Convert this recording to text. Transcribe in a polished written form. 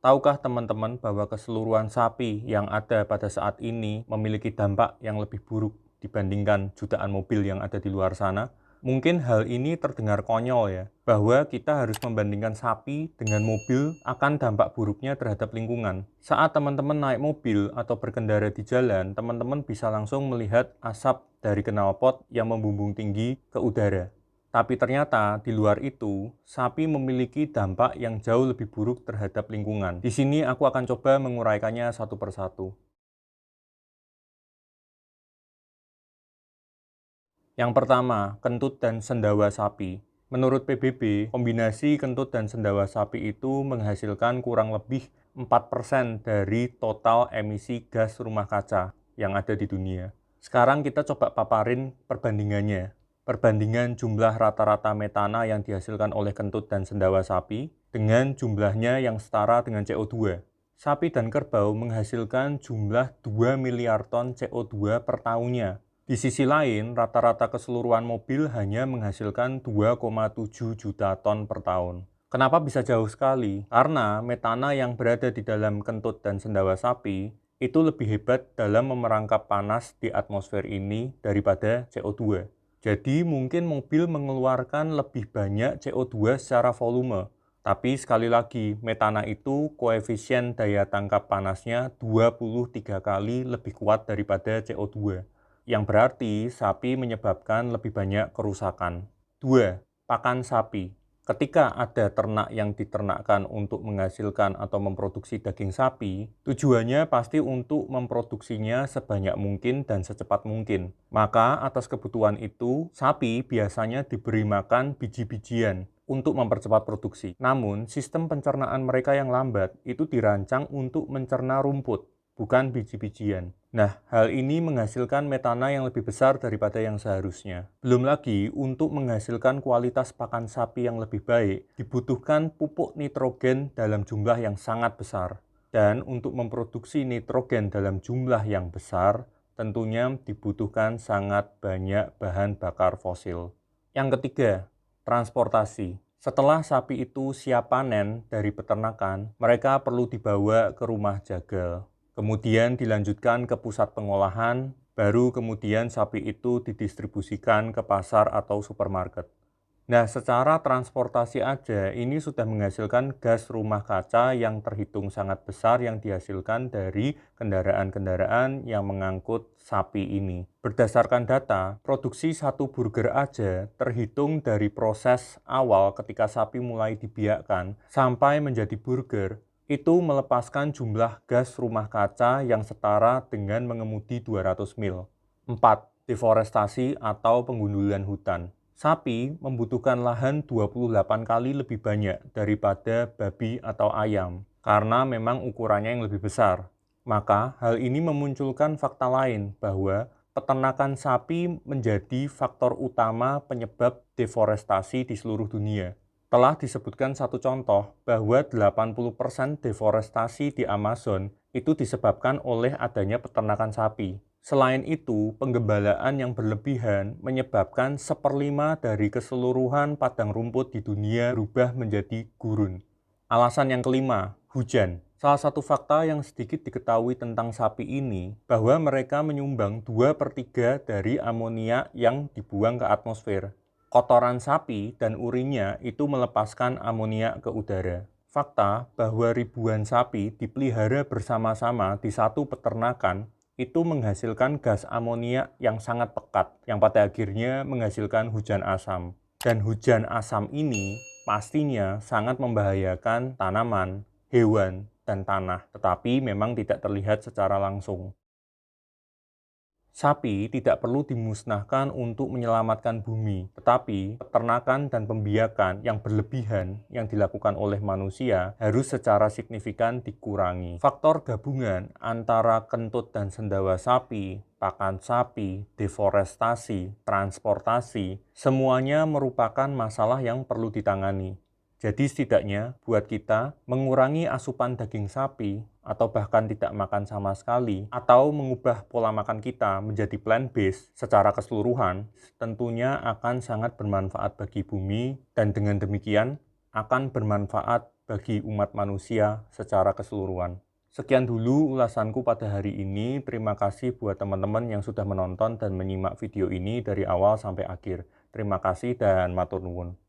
Tahukah teman-teman bahwa keseluruhan sapi yang ada pada saat ini memiliki dampak yang lebih buruk dibandingkan jutaan mobil yang ada di luar sana? Mungkin hal ini terdengar konyol ya, bahwa kita harus membandingkan sapi dengan mobil akan dampak buruknya terhadap lingkungan. Saat teman-teman naik mobil atau berkendara di jalan, teman-teman bisa langsung melihat asap dari knalpot yang membumbung tinggi ke udara. Tapi ternyata di luar itu, sapi memiliki dampak yang jauh lebih buruk terhadap lingkungan. Di sini aku akan coba menguraikannya satu persatu. Yang pertama, kentut dan sendawa sapi. Menurut PBB, kombinasi kentut dan sendawa sapi itu menghasilkan kurang lebih 4% dari total emisi gas rumah kaca yang ada di dunia. Sekarang kita coba paparin perbandingannya. Perbandingan jumlah rata-rata metana yang dihasilkan oleh kentut dan sendawa sapi dengan jumlahnya yang setara dengan CO2. Sapi dan kerbau menghasilkan jumlah 2 miliar ton CO2 per tahunnya. Di sisi lain, rata-rata keseluruhan mobil hanya menghasilkan 2,7 juta ton per tahun. Kenapa bisa jauh sekali? Karena metana yang berada di dalam kentut dan sendawa sapi itu lebih hebat dalam memerangkap panas di atmosfer ini daripada CO2. Jadi mungkin mobil mengeluarkan lebih banyak CO2 secara volume. Tapi sekali lagi, metana itu koefisien daya tangkap panasnya 23 kali lebih kuat daripada CO2. Yang berarti sapi menyebabkan lebih banyak kerusakan. 2. Pakan sapi. Ketika ada ternak yang diternakkan untuk menghasilkan atau memproduksi daging sapi, tujuannya pasti untuk memproduksinya sebanyak mungkin dan secepat mungkin. Maka atas kebutuhan itu, sapi biasanya diberi makan biji-bijian untuk mempercepat produksi. Namun, sistem pencernaan mereka yang lambat itu dirancang untuk mencerna rumput, bukan biji-bijian. Nah, hal ini menghasilkan metana yang lebih besar daripada yang seharusnya. Belum lagi, untuk menghasilkan kualitas pakan sapi yang lebih baik, dibutuhkan pupuk nitrogen dalam jumlah yang sangat besar. Dan untuk memproduksi nitrogen dalam jumlah yang besar, tentunya dibutuhkan sangat banyak bahan bakar fosil. Yang ketiga, transportasi. Setelah sapi itu siap panen dari peternakan, mereka perlu dibawa ke rumah jagal. Kemudian dilanjutkan ke pusat pengolahan, baru kemudian sapi itu didistribusikan ke pasar atau supermarket. Nah, secara transportasi aja ini sudah menghasilkan gas rumah kaca yang terhitung sangat besar yang dihasilkan dari kendaraan-kendaraan yang mengangkut sapi ini. Berdasarkan data, produksi satu burger aja terhitung dari proses awal ketika sapi mulai dibiakkan sampai menjadi burger, itu melepaskan jumlah gas rumah kaca yang setara dengan mengemudi 200 mil. 4. Deforestasi atau penggundulan hutan. Sapi membutuhkan lahan 28 kali lebih banyak daripada babi atau ayam, karena memang ukurannya yang lebih besar. Maka, hal ini memunculkan fakta lain bahwa peternakan sapi menjadi faktor utama penyebab deforestasi di seluruh dunia. Telah disebutkan satu contoh bahwa 80% deforestasi di Amazon itu disebabkan oleh adanya peternakan sapi. Selain itu, penggembalaan yang berlebihan menyebabkan 1/5 dari keseluruhan padang rumput di dunia berubah menjadi gurun. Alasan yang kelima, hujan. Salah satu fakta yang sedikit diketahui tentang sapi ini, bahwa mereka menyumbang 2/3 dari amonia yang dibuang ke atmosfer. Kotoran sapi dan urinnya itu melepaskan amonia ke udara. Fakta bahwa ribuan sapi dipelihara bersama-sama di satu peternakan itu menghasilkan gas amonia yang sangat pekat, yang pada akhirnya menghasilkan hujan asam. Dan hujan asam ini pastinya sangat membahayakan tanaman, hewan, dan tanah, tetapi memang tidak terlihat secara langsung. Sapi tidak perlu dimusnahkan untuk menyelamatkan bumi, tetapi peternakan dan pembiakan yang berlebihan yang dilakukan oleh manusia harus secara signifikan dikurangi. Faktor gabungan antara kentut dan sendawa sapi, pakan sapi, deforestasi, transportasi, semuanya merupakan masalah yang perlu ditangani. Jadi setidaknya buat kita mengurangi asupan daging sapi atau bahkan tidak makan sama sekali atau mengubah pola makan kita menjadi plant-based secara keseluruhan tentunya akan sangat bermanfaat bagi bumi dan dengan demikian akan bermanfaat bagi umat manusia secara keseluruhan. Sekian dulu ulasanku pada hari ini. Terima kasih buat teman-teman yang sudah menonton dan menyimak video ini dari awal sampai akhir. Terima kasih dan matur nuwun.